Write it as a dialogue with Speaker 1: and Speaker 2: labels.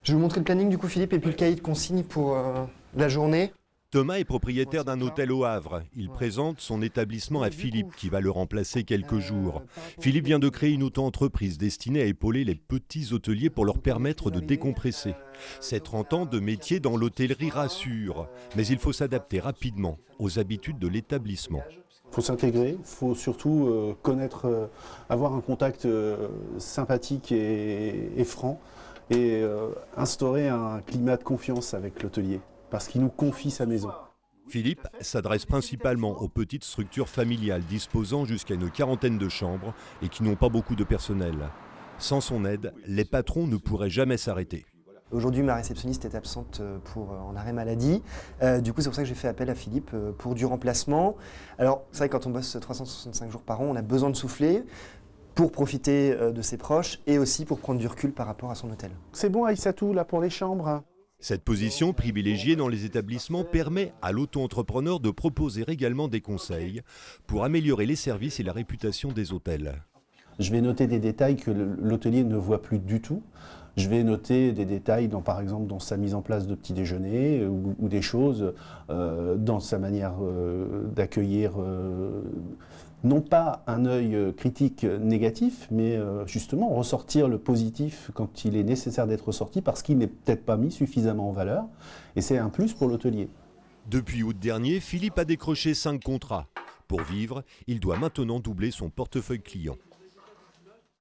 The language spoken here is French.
Speaker 1: Je vais vous montrer le planning du coup Philippe et puis le cahier de consignes pour la journée.
Speaker 2: Thomas est propriétaire d'un hôtel au Havre. Il présente son établissement à Philippe qui va le remplacer quelques jours. Philippe vient de créer une auto-entreprise destinée à épauler les petits hôteliers pour leur permettre de décompresser. Ces 30 ans de métier dans l'hôtellerie rassurent, mais il faut s'adapter rapidement aux habitudes de l'établissement.
Speaker 3: Il faut s'intégrer, il faut surtout connaître, avoir un contact sympathique et franc et instaurer un climat de confiance avec l'hôtelier parce qu'il nous confie sa maison.
Speaker 2: Philippe s'adresse principalement aux petites structures familiales disposant jusqu'à une quarantaine de chambres et qui n'ont pas beaucoup de personnel. Sans son aide, les patrons ne pourraient jamais s'arrêter.
Speaker 1: Aujourd'hui, ma réceptionniste est absente en arrêt maladie. Du coup, c'est pour ça que j'ai fait appel à Philippe pour du remplacement. Alors, c'est vrai que quand on bosse 365 jours par an, on a besoin de souffler pour profiter de ses proches et aussi pour prendre du recul par rapport à son hôtel.
Speaker 3: C'est bon Aïssatou là pour les chambres.
Speaker 2: Cette position privilégiée dans les établissements permet à l'auto-entrepreneur de proposer également des conseils pour améliorer les services et la réputation des hôtels.
Speaker 3: Je vais noter des détails que l'hôtelier ne voit plus du tout. Je vais noter des détails, par exemple, dans sa mise en place de petit déjeuner ou des choses dans sa manière d'accueillir, non pas un œil critique négatif, mais justement ressortir le positif quand il est nécessaire d'être ressorti parce qu'il n'est peut-être pas mis suffisamment en valeur. Et c'est un plus pour l'hôtelier.
Speaker 2: Depuis août dernier, Philippe a décroché 5 contrats. Pour vivre, il doit maintenant doubler son portefeuille client.